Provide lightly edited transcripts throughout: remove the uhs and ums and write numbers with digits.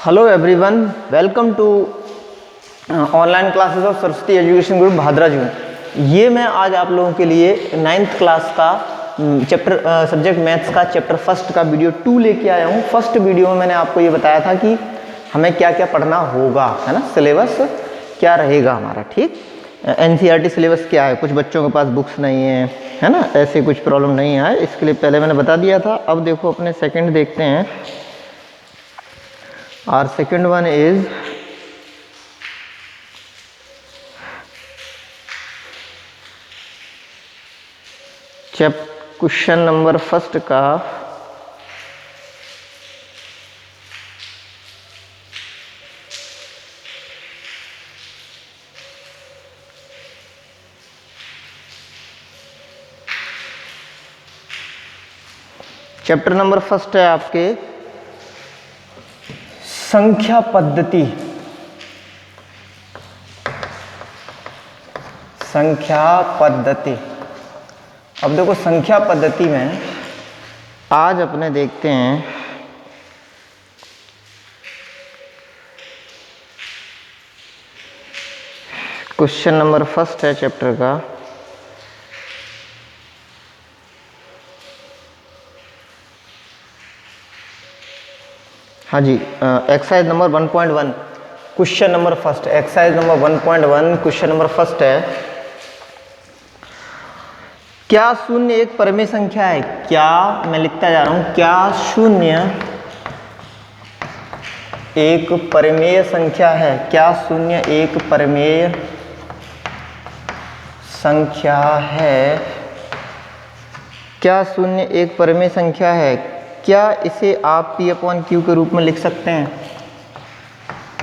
Hello everyone, welcome to online classes of Saraswati Education Group Bhadra जून। ये मैं आज आप लोगों के लिए 9th क्लास का चैप्टर सब्जेक्ट मैथ्स का चैप्टर फर्स्ट का वीडियो 2 लेके आया हूँ। फर्स्ट वीडियो में मैंने आपको ये बताया था कि हमें क्या क्या पढ़ना होगा, है ना, सिलेबस क्या रहेगा हमारा। ठीक, NCERT सिलेबस क्या है, कुछ बच्चों के पास बुक्स नहीं है ना, ऐसे कुछ प्रॉब्लम नहीं है, इसके लिए पहले मैंने बता दिया था। अब देखो अपने सेकंड देखते हैं। Our second one is question number first का चैप्टर नंबर फर्स्ट है आपके संख्या पद्धति। संख्या पद्धति। अब देखो संख्या पद्धति में आज अपने देखते हैं क्वेश्चन नंबर फर्स्ट है चैप्टर का। हाँ जी, exercise number 1.1 question number first. Exercise number 1.1 question number first है, क्या शून्य एक परिमेय संख्या है? क्या, मैं लिखता जा रहा हूं, क्या शून्य एक परिमेय संख्या है? क्या शून्य एक परिमेय संख्या है? क्या शून्य एक परिमेय संख्या है? क्या इसे आप P/Q के रूप में लिख सकते हैं?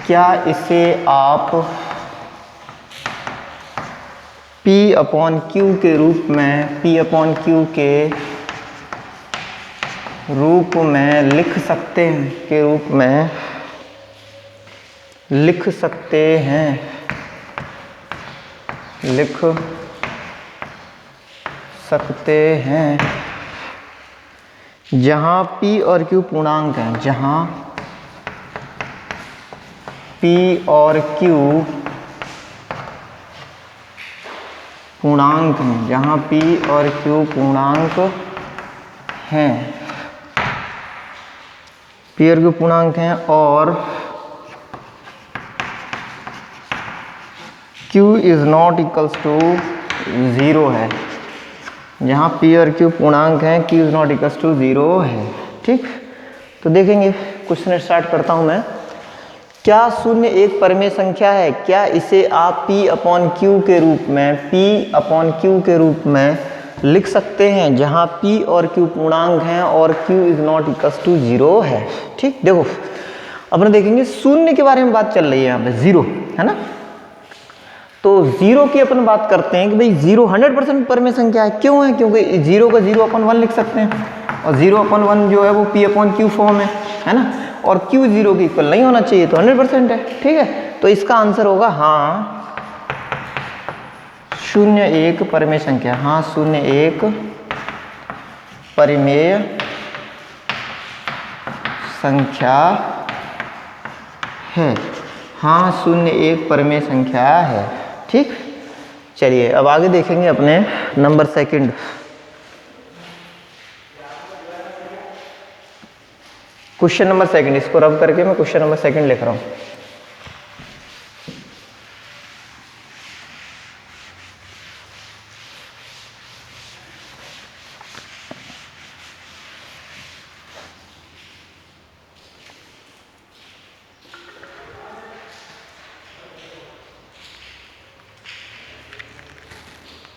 क्या इसे आप P/Q के रूप में P/Q के रूप में लिख सकते हैं? के रूप में लिख सकते हैं, लिख सकते हैं, जहां P और Q पूर्णांक हैं, जहां P और Q पूर्णांक हैं, जहां P और Q पूर्णांक हैं, P और Q पूर्णांक हैं और Q is not equals to 0 है। जहाँ P और Q पूर्णांक हैं, Q is not equals to 0 है। ठीक, तो देखेंगे, क्वेश्चन स्टार्ट करता हूँ मैं। क्या शून्य एक परिमेय संख्या है? क्या इसे आप P/Q के रूप में P/Q के रूप में लिख सकते हैं, जहाँ P और Q पूर्णांक हैं और Q is not equals to 0 है। ठीक, देखो अपने देखेंगे शून्य के बारे में बात चल रही है, यहाँ पे 0 है ना, तो 0 की अपन बात करते हैं कि भाई 0 100% परिमेय संख्या है। क्यों है? क्योंकि 0 का 0/1 लिख सकते हैं और 0/1 जो है वो P/Q फॉर्म है ना, और Q 0 के इक्वल नहीं होना चाहिए, तो 100% है। ठीक है, तो इसका आंसर होगा हाँ, शून्य एक परिमेय संख्या। हाँ, शून्य एक परिमेय संख्या है। हाँ, शून्य एक परिमेय संख्या है। ठीक, चलिए अब आगे देखेंगे अपने number second. Question number second, इसको रब करके मैं क्वेश्चन नंबर सेकंड लिख रहा हूं।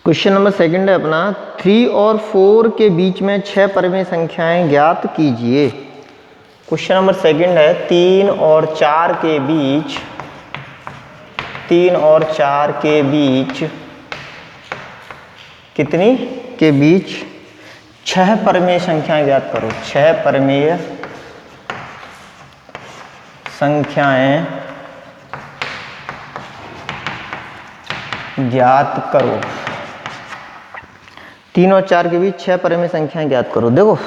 क्वेश्चन नंबर सेकंड है अपना, 3 और 4 के बीच में 6 परिमेय संख्याएं ज्ञात कीजिए। क्वेश्चन नंबर सेकंड है, 3 और 4 के बीच, 3 और 4 के बीच कितनी के बीच 6 परिमेय संख्याएं ज्ञात करो। 6 परिमेय संख्याएं ज्ञात करो। 3 और 4 के बीच 6 परिमेय संख्याएं ज्ञात करो। देखो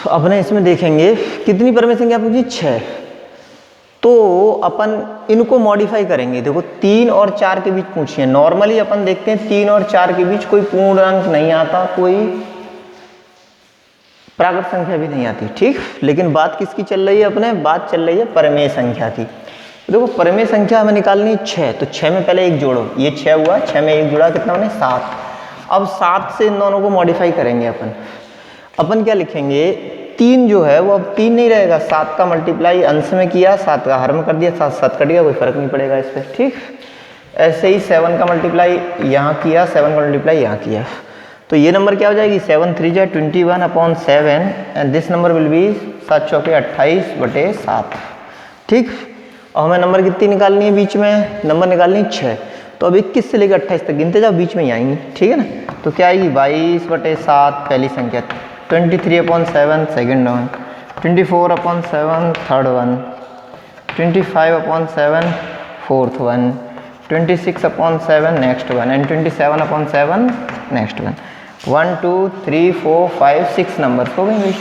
अपने इसमें देखेंगे कितनी परिमेय संख्या पूछी, 6। तो अपन इनको मॉडिफाई करेंगे। देखो 3 और 4 के बीच पूछिए। नॉर्मली अपन देखते हैं 3 और 4 के बीच कोई पूर्णांक नहीं आता, कोई प्राकृत संख्या भी नहीं आती, ठीक। लेकिन बात किसकी चल रही है अपने, बात चल रही है परिमेय संख्या की। देखो परिमेय संख्या हमें निकालनी है 6, तो 6 में पहले 1 जोड़ो, ये 6 हुआ, 6 में 1 जुड़ा कितना बने 7। अब 7 से इन दोनों को मॉडिफाई करेंगे अपन क्या लिखेंगे, 3 जो है वो अब 3 नहीं रहेगा, 7 का मल्टीप्लाई अंश में किया, 7 का हर में कर दिया, 7 7 कट गया, कोई फर्क नहीं पड़ेगा इस पर, ठीक। ऐसे ही 7 का मल्टीप्लाई यहाँ किया, 7 का मल्टीप्लाई यहाँ किया, तो ये नंबर क्या हो जाएगी 7 3 जा 21/7 and this number will be 7 चौके 28/7, ठीक। और हमें नंबर कितनी निकालनी है, बीच में नंबर निकालनी है 6। तो अब 21 से लेकर 28 तक गिनते जाओ, बीच में ही आएंगी, ठीक है ना। तो क्या आएगी 22/7 पहली संख्या, 23/7 second one, 24/7 third one, 25/7 fourth one, 26/7 next one and 27/7 next one. 1 2 3 4 5 6 number हो गए भाई,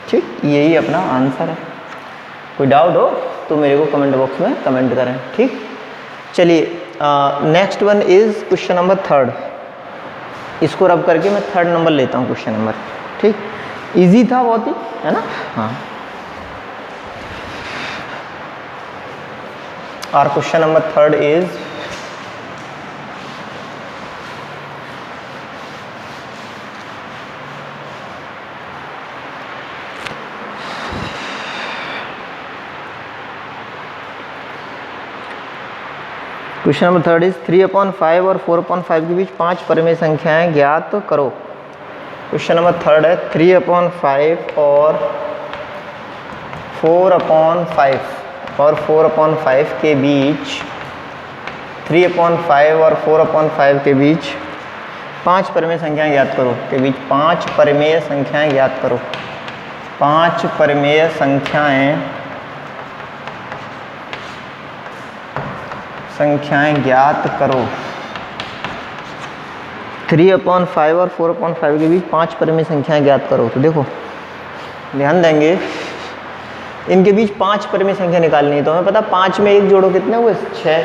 ठीक। यही अपना आंसर है। कोई डाउट हो तो मेरे को कमेंट बॉक्स में कमेंट करें, ठीक। चलिए next one is question number 3। इसको रब करके मैं 3rd नंबर लेता हूँ, क्वेश्चन नंबर, ठीक। इजी था बहुत ही, है ना। हाँ, और question number 3rd is question number 3rd is 3/5 और 4/5 के बीच 5 परिमेय संख्याएं ज्ञात करो। क्वेश्चन नंबर 3rd है 3/5 और 4/5 के बीच 3/5 और 4/5 के बीच 5 परिमेय संख्याएं ज्ञात करो, के बीच 5 परिमेय संख्याएं ज्ञात करो। 5 परिमेय संख्याएं ज्ञात करो। 3/5 और 4/5 के बीच 5 परिमेय संख्याएं ज्ञात करो। तो देखो ध्यान देंगे, इनके बीच 5 परिमेय संख्या निकालनी है, तो हमें पता 5 में 1 जोड़ो कितने हुए 6।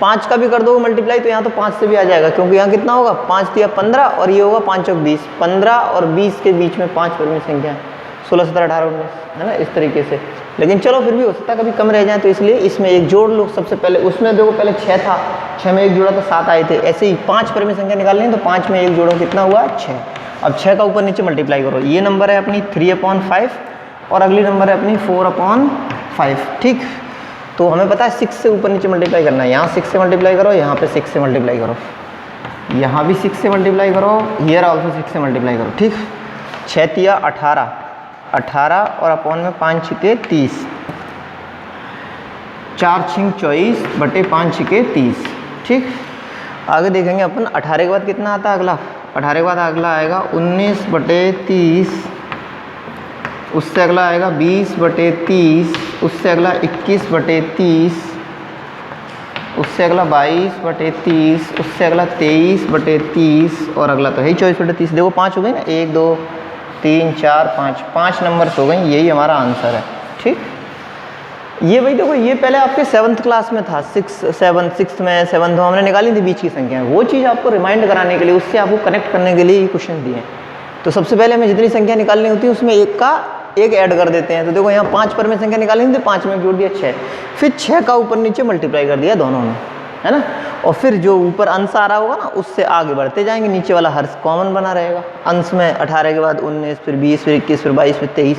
5 का भी कर दो मल्टीप्लाई तो यहाँ तो 5 से भी आ जाएगा, क्योंकि यहाँ कितना होगा 5 दिया 15 और ये होगा 5 चौक 20। 15 और 20 के बीच में 5 परिमेय संख्या 16 17 18 19, है ना, इस तरीके से। लेकिन चलो फिर भी हो सकता है कभी कम रह जाए, तो इसलिए इसमें 1 जोड़ लो सबसे पहले। उसमें देखो पहले 6 था, 6 में 1 जोड़ा तो 7 आए थे। ऐसे ही 5 परिमेय संख्या निकालनी है, तो 5 में 1 जोड़ो कितना हुआ 6। अब 6 का ऊपर नीचे मल्टीप्लाई करो। ये नंबर है अपनी 3/5 और अगली नंबर है अपनी 4/5, ठीक। तो हमें पता है 6 से ऊपर नीचे मल्टीप्लाई करना है। यहाँ 6 से मल्टीप्लाई करो, यहाँ पे 6 से मल्टीप्लाई करो, यहाँ भी 6 से मल्टीप्लाई करो, हियर ऑल्सो 6 से मल्टीप्लाई करो, ठीक। 6 तिया 18 और अपॉन में 5 छिके 30, 4 छिंग 24 बटे 5 छिके 30, ठीक। आगे देखेंगे अपन 18 के बाद कितना आता है अगला। 18 के बाद अगला आएगा 19/30, उससे अगला आएगा 20/30, उससे अगला 21/30, उससे अगला 22/30, उससे अगला 23/30 और अगला तो है 24/30। देखो 5 हो गई ना, 1 2 3 4 5 नंबर हो गई। यही हमारा आंसर है, ठीक। ये भाई देखो, ये पहले आपके 7th क्लास में था, 6th में 7th में हमने निकाली थी बीच की संख्या। वो चीज़ आपको रिमाइंड कराने के लिए, उससे आपको कनेक्ट करने के लिए ये क्वेश्चन दिए। तो सबसे पहले हमें जितनी संख्या निकालनी होती है उसमें एक ऐड कर देते हैं। तो देखो यहाँ 5 परिमेय संख्या निकालेंगे तो 5 में जोड़ दिया 6, फिर 6 का ऊपर नीचे मल्टीप्लाई कर दिया दोनों में, है ना। और फिर जो ऊपर अंश आ रहा होगा ना, उससे आगे बढ़ते जाएंगे, नीचे वाला हर कॉमन बना रहेगा। अंश में 18 के बाद 19, फिर 20, फिर 21, फिर 22, फिर 23,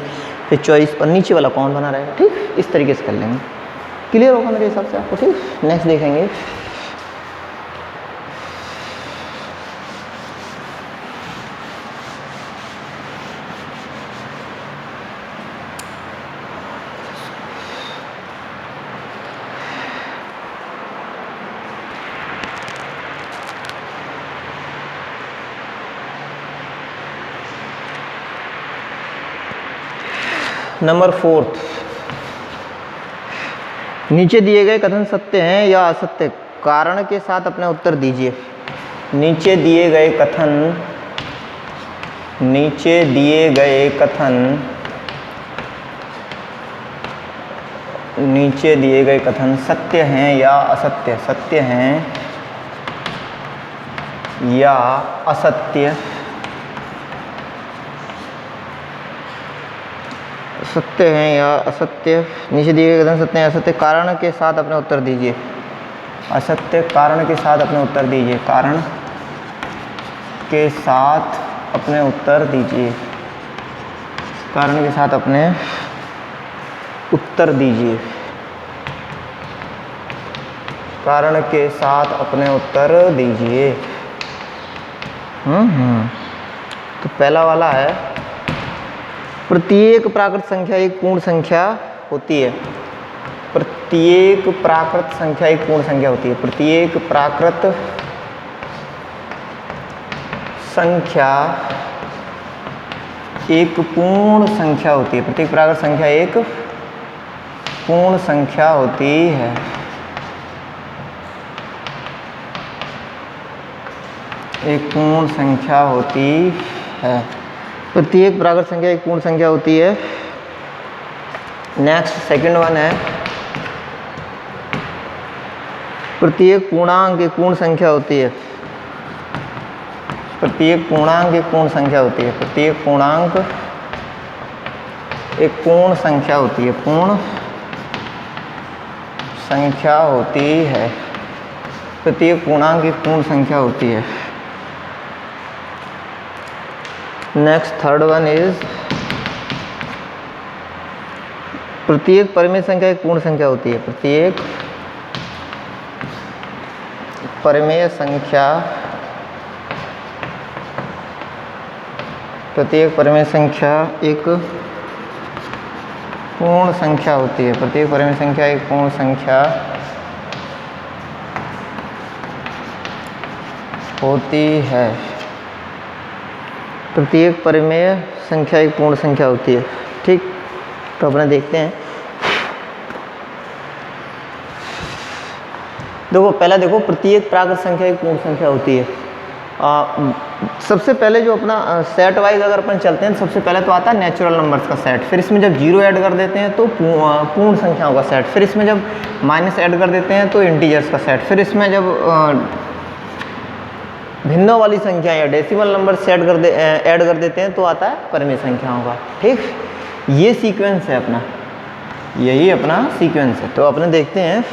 फिर 24 और नीचे वाला कॉमन बना रहेगा, ठीक। इस तरीके से कर लेंगे, क्लियर होगा मेरे हिसाब से आपको, ठीक। नेक्स्ट देखेंगे नंबर 4। नीचे दिए गए कथन सत्य हैं या असत्य, कारण के साथ अपने उत्तर दीजिए। नीचे दिए गए कथन नीचे दिए गए कथन सत्य हैं या असत्य, सत्य हैं या असत्य, सत्य हैं या असत्य, नीचे दिए गए कथन सत्य हैं असत्य, कारण के साथ अपना उत्तर दीजिए। असत्य कारण के साथ अपने उत्तर दीजिए, कारण के साथ अपने उत्तर दीजिए, कारण के साथ अपने उत्तर दीजिए, कारण के साथ अपने उत्तर दीजिए। तो पहला वाला है प्रत्येक प्राकृत संख्या एक पूर्ण संख्या होती है। प्रत्येक प्राकृत संख्या एक पूर्ण संख्या होती है। प्रत्येक प्राकृत संख्या एक पूर्ण संख्या होती है। प्रत्येक प्राकृत संख्या एक पूर्ण संख्या होती है। एक पूर्ण संख्या होती है। प्रत्येक प्राकृत संख्या एक पूर्ण संख्या होती है। नेक्स्ट सेकंड वन है प्रत्येक पूर्णांक एक पूर्ण संख्या होती है। प्रत्येक पूर्णांक एक पूर्ण संख्या होती है। प्रत्येक पूर्णांक एक पूर्ण संख्या होती है। पूर्ण संख्या होती है। प्रत्येक पूर्णांक एक पूर्ण संख्या होती है। नेक्स्ट थर्ड वन इज प्रत्येक परिमेय संख्या एक पूर्ण संख्या होती है। प्रत्येक परिमेय संख्या, प्रत्येक परिमेय संख्या एक पूर्ण संख्या होती है। प्रत्येक परिमेय संख्या एक पूर्ण संख्या होती है। प्रत्येक परिमेय संख्या एक पूर्ण संख्या होती है। ठीक, तो अपने देखते हैं। देखो पहला देखो प्रत्येक प्राकृत संख्या एक पूर्ण संख्या होती है। सबसे पहले जो अपना सेट वाइज अगर अपन चलते हैं, सबसे पहले तो आता है नेचुरल नंबर्स का सेट, फिर इसमें जब जीरो ऐड कर देते हैं तो पूर्ण संख्याओं का सेट, फिर इसमें जब माइनस ऐड कर देते हैं तो इंटीजर्स का सेट, फिर इसमें जब भिन्नों वाली संख्या या डेसिमल नंबर ऐड कर देते हैं तो आता है परिमेय संख्याओं का। ठीक, ये सीक्वेंस है अपना, यही अपना सीक्वेंस है। तो अपने देखते हैं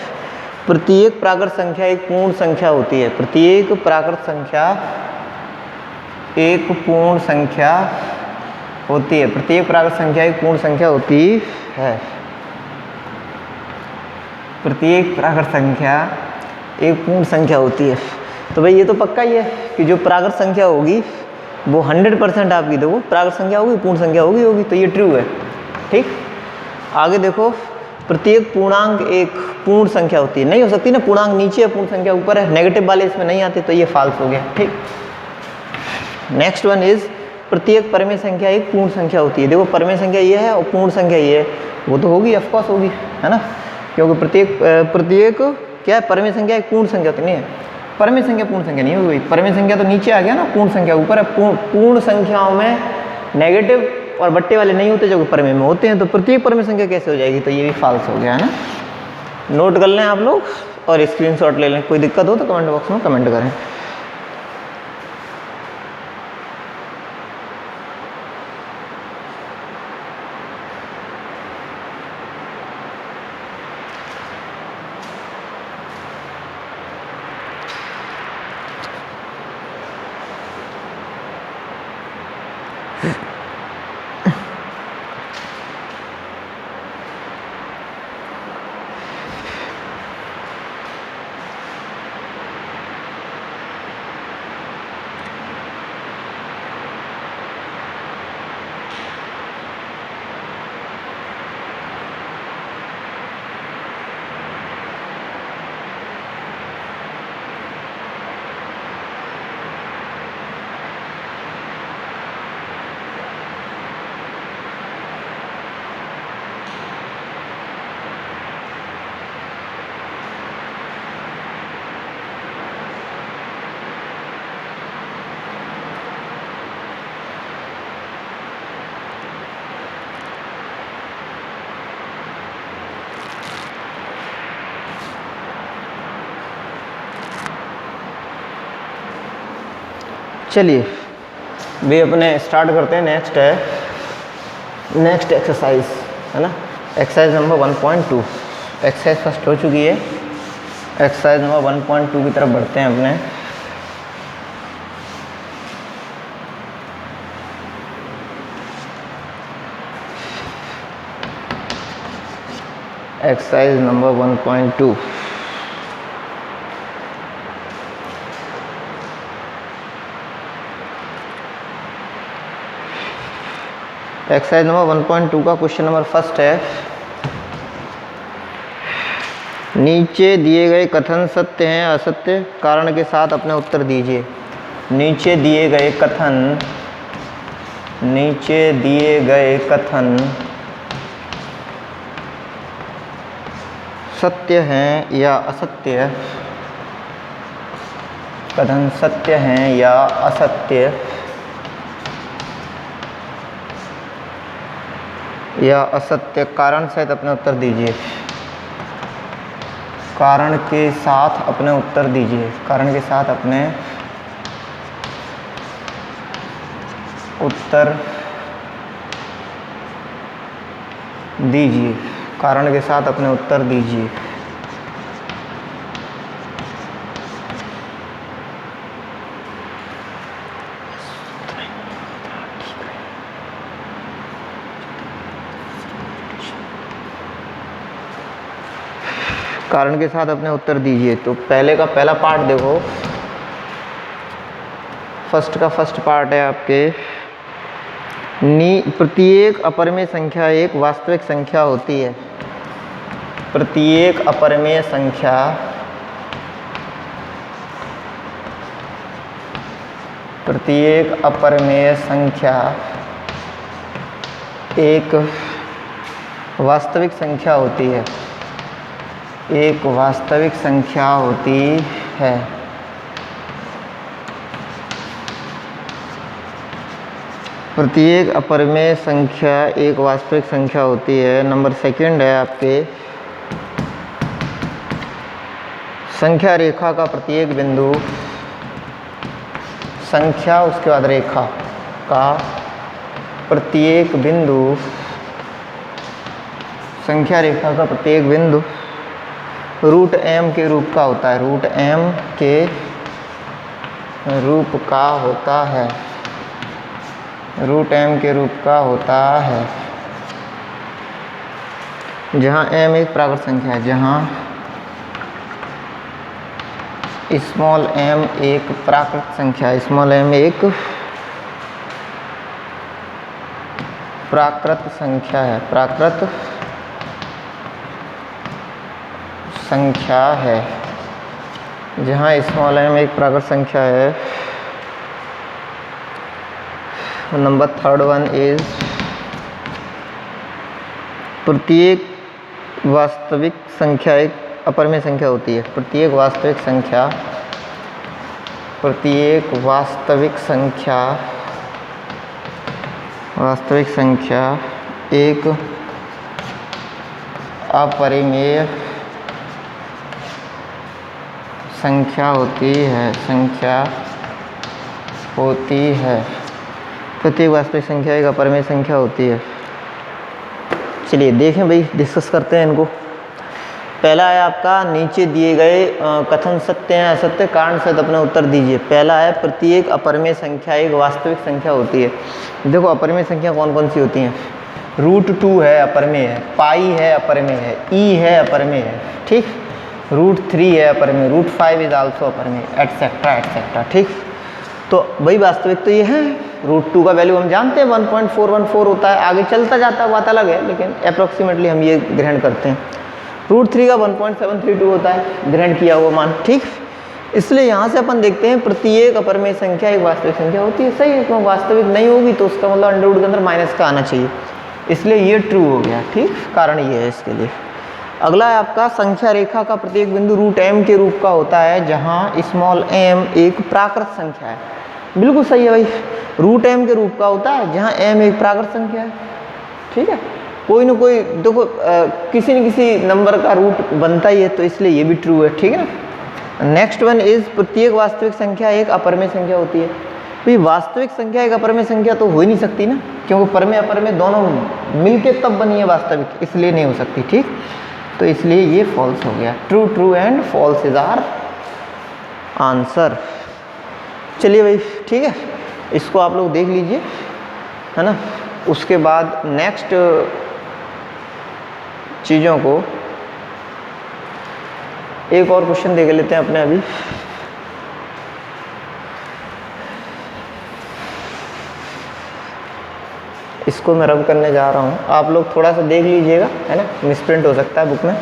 प्रत्येक प्राकृत संख्या एक पूर्ण संख्या होती है। प्रत्येक प्राकृत संख्या एक पूर्ण संख्या होती है। प्रत्येक प्राकृत संख्या एक पूर्ण संख्या होती है। प्रत्येक प्राकृत संख्या एक पूर्ण संख्या होती है। तो भाई ये तो पक्का ही है कि जो प्राकृत संख्या होगी वो 100% आपकी देखो प्राकृत संख्या होगी, पूर्ण संख्या होगी, तो ये ट्रू है। ठीक, आगे देखो प्रत्येक पूर्णांक एक पूर्ण संख्या होती है। नहीं हो सकती ना, पूर्णांक नीचे है, पूर्ण संख्या ऊपर है, नेगेटिव वाले इसमें नहीं आते, तो ये फाल्स हो गया। ठीक, नेक्स्ट वन इज प्रत्येक परिमेय संख्या एक पूर्ण संख्या होती है। देखो परिमेय संख्या ये है और पूर्ण संख्या ये है, वो तो होगी, ऑफकोर्स होगी, है ना, क्योंकि प्रत्येक क्या है, परिमेय संख्या एक पूर्ण संख्या तो नहीं है, परिमेय संख्या पूर्ण संख्या नहीं होगी। परिमेय संख्या तो नीचे आ गया ना, पूर्ण संख्या ऊपर है। पूर्ण संख्याओं में नेगेटिव और बट्टे वाले नहीं होते जो कि परिमेय में होते हैं, तो प्रत्येक परिमेय संख्या कैसे हो जाएगी, तो ये भी फाल्स हो गया, है ना। नोट कर लें आप लोग और स्क्रीनशॉट ले लें। कोई दिक्कत हो तो कमेंट बॉक्स में कमेंट करें। चलिए भी अपने स्टार्ट करते हैं। नेक्स्ट है नेक्स्ट एक्सरसाइज, है ना, एक्सरसाइज नंबर 1.2। एक्सरसाइज फर्स्ट हो चुकी है, एक्सरसाइज नंबर 1.2 की तरफ बढ़ते हैं अपने। Exercise number 1.2। एक्सरसाइज नंबर 1.2 का क्वेश्चन नंबर फर्स्ट है, नीचे दिए गए कथन सत्य हैं असत्य, कारण के साथ अपने उत्तर दीजिए। नीचे दिए गए कथन सत्य हैं या असत्य, कथन सत्य हैं या असत्य, कारण सहित अपने उत्तर दीजिए। कारण के साथ अपने उत्तर दीजिए। कारण के साथ अपने उत्तर दीजिए। कारण के साथ अपने उत्तर दीजिए। कारण के साथ अपने उत्तर दीजिए। तो पहले का पहला पार्ट देखो, फर्स्ट का फर्स्ट पार्ट है आपके, प्रत्येक अपरिमेय संख्या एक वास्तविक संख्या होती है। प्रत्येक अपरिमेय संख्या एक वास्तविक संख्या होती है। एक वास्तविक संख्या होती है। प्रत्येक अपरिमेय संख्या एक वास्तविक संख्या होती है। नंबर सेकंड है आपके, संख्या रेखा का प्रत्येक बिंदु, संख्या उसके बाद रेखा का प्रत्येक बिंदु, संख्या रेखा का प्रत्येक बिंदु रूट m के रूप का होता है। रूट m के रूप का होता है। रूट m के रूप का होता है। जहाँ m एक प्राकृत संख्या है, जहाँ स्मॉल m एक प्राकृत संख्या है। स्मॉल m एक प्राकृत संख्या है। प्राकृत संख्या है। जहाँ स्मॉल m एक प्राकृत संख्या है। नंबर थर्ड वन इज, प्रत्येक वास्तविक संख्या एक अपरिमेय संख्या होती है। प्रत्येक वास्तविक संख्या एक अपरिमेय संख्या होती है। प्रत्येक वास्तविक संख्या एक अपरिमेय संख्या होती है। चलिए देखें भाई, डिस्कस करते हैं इनको। पहला है आपका, नीचे दिए गए कथन सत्य हैं असत्य, कारण सहित अपने उत्तर दीजिए। पहला है, प्रत्येक अपरिमेय संख्या एक वास्तविक संख्या होती है। देखो अपरिमेय संख्या कौन कौन सी होती हैं। √2 है अपरिमेय है, पाई है अपरिमेय है, ई है अपरिमेय है, ठीक। √3 है अपरिमेय, √5 इज आल्सो अपरिमेय, एटसेट्रा एटसेट्रा, ठीक। तो वही वास्तविक तो ये है। √2 का वैल्यू हम जानते हैं 1.414 होता है, आगे चलता जाता है बात अलग है, लेकिन अप्रोक्सीमेटली हम ये ग्रहण करते हैं। √3 का 1.732 होता है ग्रहण किया हुआ मान, ठीक। इसलिए यहाँ से अपन देखते हैं प्रत्येक अपरिमेय संख्या एक वास्तविक संख्या होती है। सही है, क्यों वास्तविक नहीं होगी तो उसका मतलब अंडर रूट के अंदर माइनस का आना चाहिए, इसलिए ये ट्रू हो गया, ठीक। कारण ये है इसके लिए। अगला है आपका, संख्या रेखा का प्रत्येक बिंदु √m के रूप का होता है, जहाँ स्मॉल m एक प्राकृत संख्या है। बिल्कुल सही है भाई, √m के रूप का होता है जहाँ m एक प्राकृत संख्या है, ठीक है। कोई ना कोई देखो किसी न किसी नंबर का रूट बनता ही है, तो इसलिए ये भी ट्रू है, ठीक है ना। नेक्स्ट वन इज, प्रत्येक वास्तविक संख्या एक अपरिमेय संख्या होती है। भाई वास्तविक संख्या एक अपरमेय संख्या तो हो ही नहीं सकती ना, क्योंकि परमेय अपरमेय दोनों मिलके तब बनी है वास्तविक, इसलिए नहीं हो सकती। ठीक, तो इसलिए ये फॉल्स हो गया। True true and false is our answer. चलिए भाई ठीक है, इसको आप लोग देख लीजिए, है ना। उसके बाद नेक्स्ट चीज़ों को एक और क्वेश्चन देख लेते हैं अपने अभी। इसको मैं रब करने जा रहा हूँ, आप लोग थोड़ा सा देख लीजिएगा, है ना, मिसप्रिंट हो सकता है बुक में।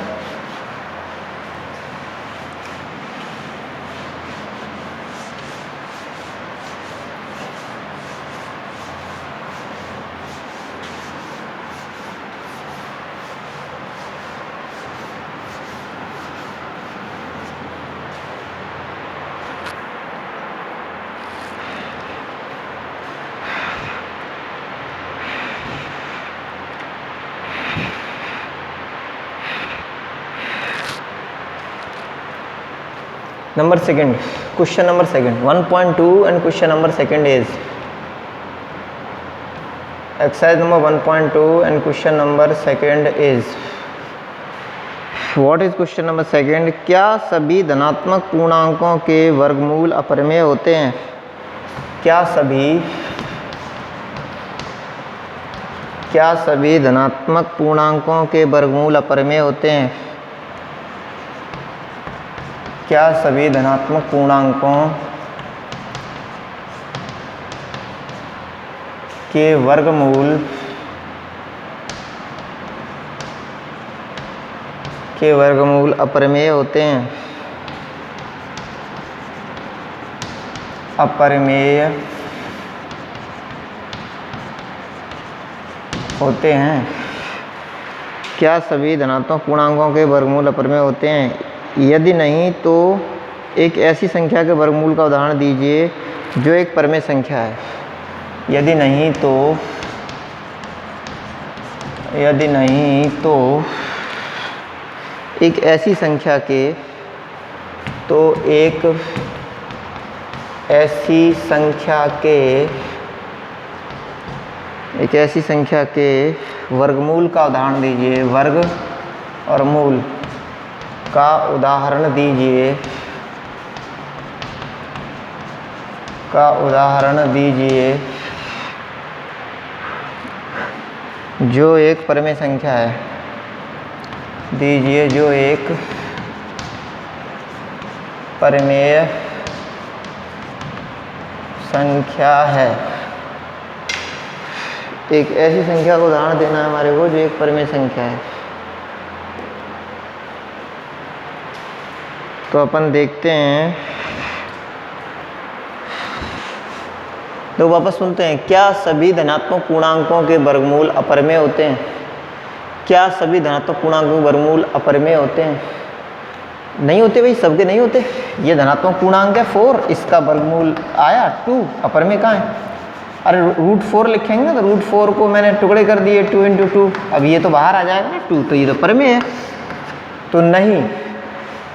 Number second, question number second, 1.2 and question number second is exercise number 1.2 and question number second is what is question number second? क्या सभी धनात्मक पूर्णांकों के वर्गमूल अपरिमेय होते हैं? क्या सभी धनात्मक पूर्णांकों के वर्गमूल अपरिमेय होते हैं? क्या सभी धनात्मक पूर्णांकों के वर्गमूल अपरिमेय होते हैं? अपरिमेय होते हैं। क्या सभी धनात्मक पूर्णांकों के वर्गमूल अपरिमेय होते हैं? यदि नहीं तो एक ऐसी संख्या के वर्गमूल का उदाहरण दीजिए जो एक परमेय संख्या है। यदि नहीं तो एक ऐसी संख्या के वर्गमूल का उदाहरण दीजिए। वर्ग और मूल का उदाहरण दीजिए जो एक परमेय संख्या है। जो एक परमेय संख्या है। एक ऐसी संख्या का उदाहरण देना है हमारे को जो एक परमेय संख्या है। तो अपन देखते हैं, तो वापस सुनते हैं। क्या सभी धनात्मक पूर्णांकों के वर्गमूल अपरिमेय होते हैं? क्या सभी धनात्मक पूर्णांकों के वर्गमूल अपरिमेय होते हैं? नहीं होते भाई, सबके नहीं होते। ये धनात्मक पूर्णांक है 4, इसका वर्गमूल आया 2, अपरिमेय कहाँ है? अरे √4 लिखेंगे ना, तो √4 को मैंने टुकड़े कर दिए 2 × 2, अब ये तो बाहर आ जाएगा ना 2, तो ये तो परमेय है। तो नहीं,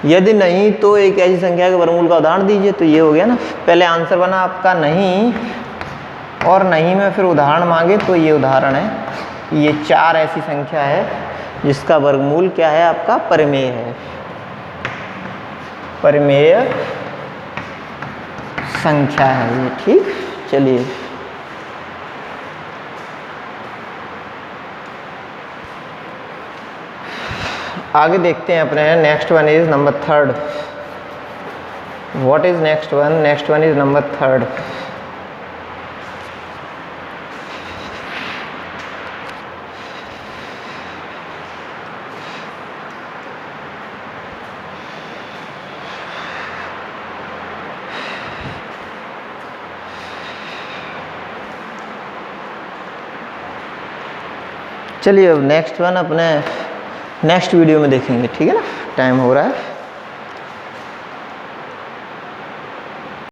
यदि नहीं तो एक ऐसी संख्या के वर्गमूल का उदाहरण दीजिए। तो ये हो गया ना, पहले आंसर बना आपका नहीं, और नहीं में फिर उदाहरण मांगे, तो ये उदाहरण है। ये 4 ऐसी संख्या है जिसका वर्गमूल क्या है आपका? परमेय है, परमेय संख्या है ये। ठीक, चलिए आगे देखते हैं अपने। Next one is number 3rd। What is next one? Next one is number 3rd। चलिए अब नेक्स्ट वन अपने नेक्स्ट वीडियो में देखेंगे, ठीक है ना, टाइम हो रहा है।